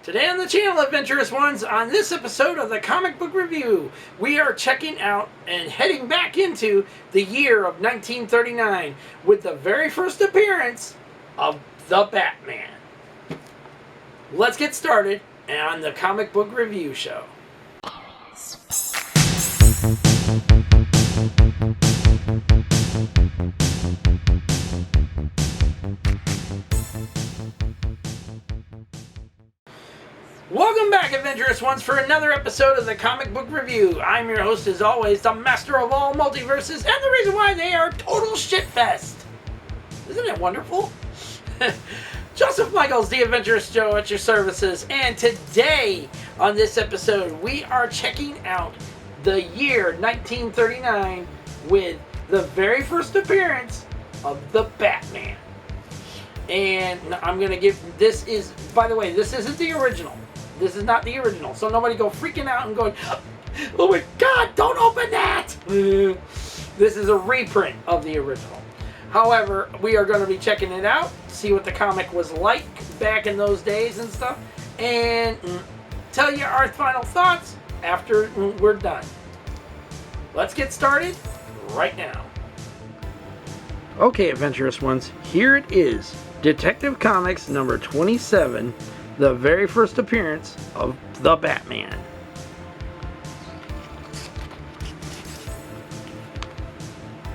Today on the channel, Adventurous Ones, on this episode of the Comic Book Review, we are checking out and heading back into the year of 1939 with the very first appearance of the Batman. Let's get started on the Comic Book Review show. Welcome back, Adventurous Ones, for another episode of the Comic Book Review. I'm your host, as always, the master of all multiverses, and the reason why they are total shitfest. Isn't it wonderful? Joseph Michaels, the Adventurous Joe, at your services, and today, on this episode, we are checking out the year 1939 with the very first appearance of the Batman. And I'm going to give, this is, by the way, this isn't the original. This is not the original, so nobody go freaking out and going, oh my god, don't open that! This is a reprint of the original. However, we are going to be checking it out, see what the comic was like back in those days and stuff, and tell you our final thoughts after we're done. Let's get started right now. Okay, Adventurous Ones, here it is. Detective Comics number 27. The very first appearance of the Batman.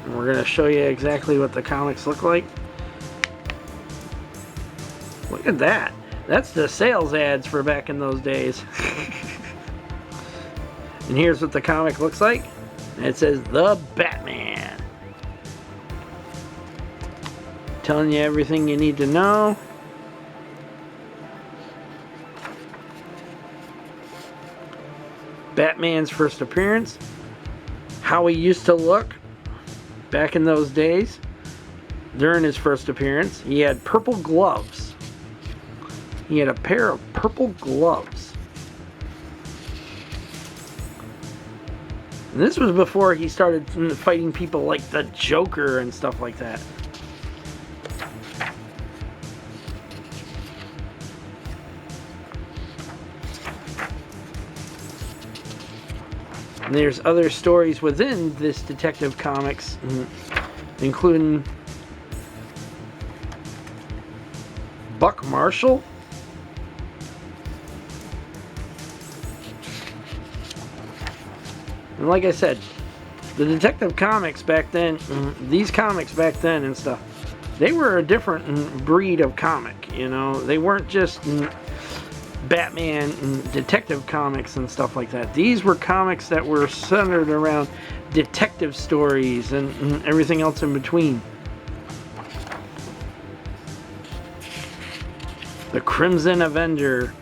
And we're going to show you exactly what the comics look like. Look at that. That's the sales ads for back in those days. And here's what the comic looks like. And it says The Batman. Telling you everything you need to know. Batman's first appearance, how he used to look back in those days during his first appearance. He had purple gloves. He had a pair of purple gloves. And this was before he started fighting people like the Joker and stuff like that. And there's other stories within this Detective Comics, including Buck Marshall, and like I said, the Detective Comics back then, these comics back then and stuff, they were a different breed of comic, you know. They weren't just Batman and Detective Comics and stuff like that. These were comics that were centered around detective stories and everything else in between. The Crimson Avenger.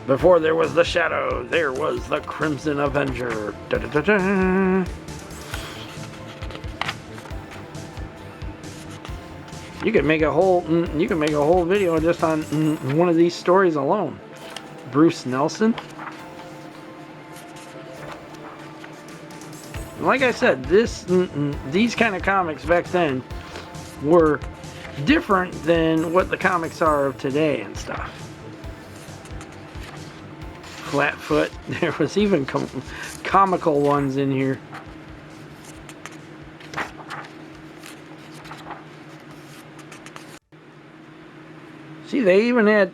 Before there was the Shadow, there was the Crimson Avenger. Da, da, da, da. You could make a whole video just on one of these stories alone. Bruce Nelson. Like I said, these kind of comics back then were different than what the comics are of today and stuff. Flatfoot. There was even comical ones in here. See, they even had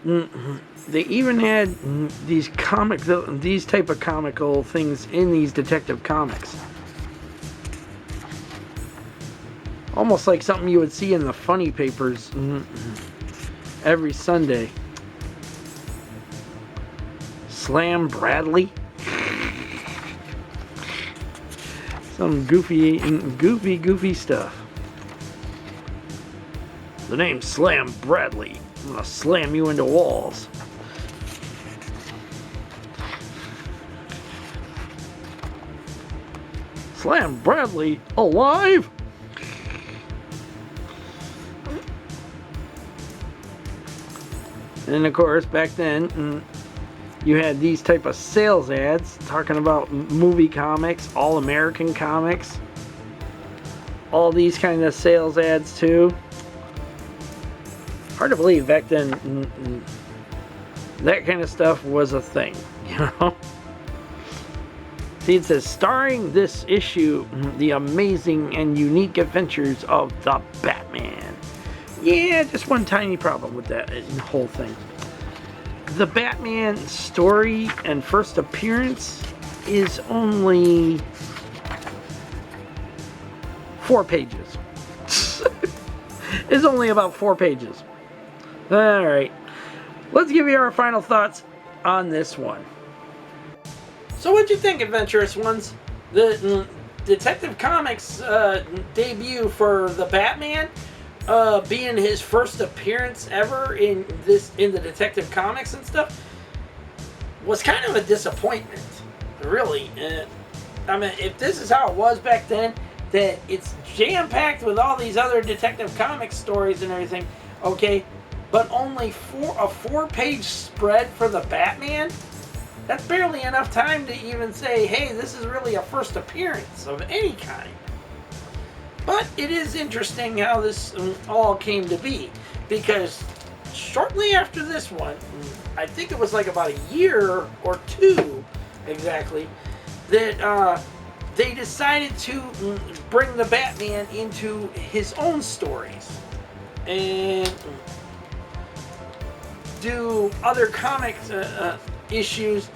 these type of comical things in these Detective Comics. Almost like something you would see in the funny papers every Sunday. Slam Bradley. Some goofy stuff. The name's Slam Bradley. I'm gonna slam you into walls. Slam Bradley alive? And of course, back then, you had these type of sales ads talking about movie comics, all American comics, all these kind of sales ads too. Hard to believe back then that kind of stuff was a thing, you know? See, it says, starring this issue, the amazing and unique adventures of the Batman. Yeah, just one tiny problem with that whole thing. The Batman story and first appearance is only 4 pages. It's only about 4 pages. Alright, let's give you our final thoughts on this one. So what'd you think, Adventurous Ones? The Detective Comics debut for the Batman being his first appearance ever in the Detective Comics and stuff was kind of a disappointment, really. I mean, if this is how it was back then, that it's jam-packed with all these other Detective Comics stories and everything, okay, but only a 4-page spread for the Batman, that's barely enough time to even say, hey, this is really a first appearance of any kind. But it is interesting how this all came to be, because shortly after this one, I think it was like about a year or 2 exactly, that they decided to bring the Batman into his own stories and do other comics issues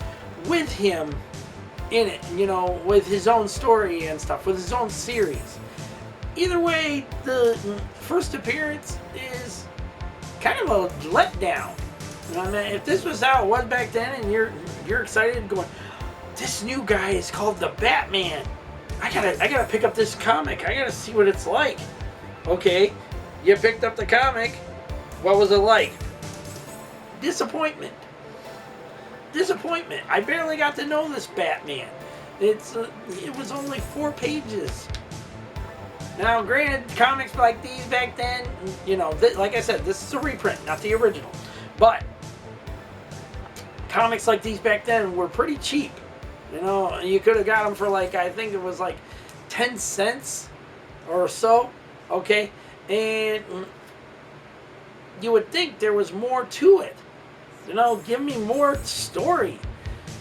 with him in it, you know, with his own story and stuff, with his own series. Either way, the first appearance is kind of a letdown. I mean, if this was how it was back then, and you're excited, going, this new guy is called the Batman. I gotta pick up this comic. I gotta see what it's like. Okay, you picked up the comic. What was it like? Disappointment. Disappointment. I barely got to know this Batman. It was only 4 pages. Now, granted, comics like these back then, you know, like I said, this is a reprint, not the original. But comics like these back then were pretty cheap. You know, you could have got them for like, I think it was like 10 cents or so. Okay, and you would think there was more to it. You know, give me more story.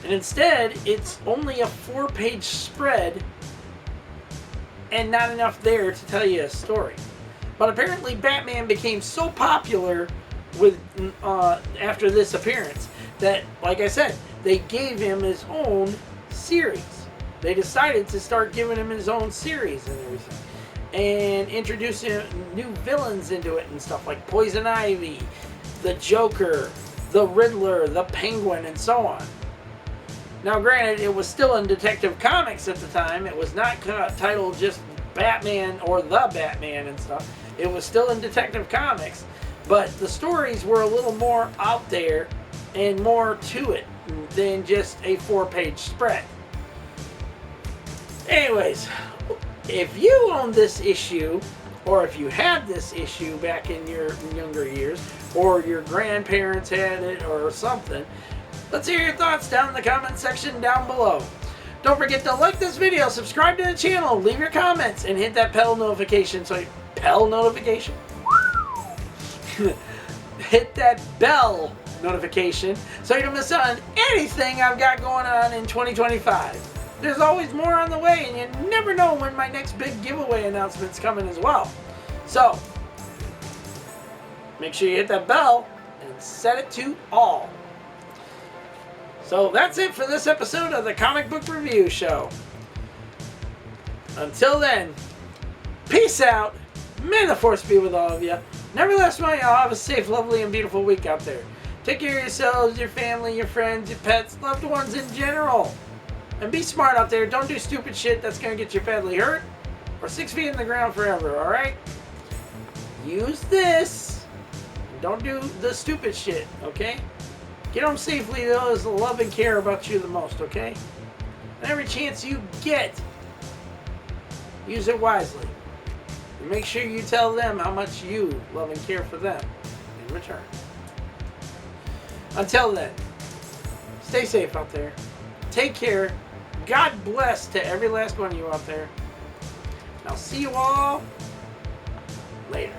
And instead, it's only a 4-page spread and not enough there to tell you a story. But apparently Batman became so popular with after this appearance that, like I said, they gave him his own series. They decided to start giving him his own series and everything, and introducing new villains into it and stuff like Poison Ivy, the Joker, the Riddler, the Penguin, and so on. Now, granted, it was still in Detective Comics at the time. It was not titled just Batman or the Batman and stuff. It was still in Detective Comics, but the stories were a little more out there and more to it than just a 4-page spread. Anyways, if you own this issue, or if you had this issue back in your younger years, or your grandparents had it or something, let's hear your thoughts down in the comment section down below. Don't forget to like this video, subscribe to the channel, leave your comments, and hit that bell notification. Hit that bell notification so you don't miss out on anything I've got going on in 2025. There's always more on the way, and you never know when my next big giveaway announcement's coming as well. So, make sure you hit that bell and set it to all. So that's it for this episode of the Comic Book Review Show. Until then, peace out. May the force be with all of you. Nevertheless, may y'all have a safe, lovely, and beautiful week out there. Take care of yourselves, your family, your friends, your pets, loved ones in general. And be smart out there. Don't do stupid shit that's going to get you badly hurt or 6 feet in the ground forever, alright? Use this. Don't do the stupid shit, okay? Get home safely, those that love and care about you the most, okay? And every chance you get, use it wisely. And make sure you tell them how much you love and care for them in return. Until then, stay safe out there. Take care. God bless to every last one of you out there. I'll see you all later.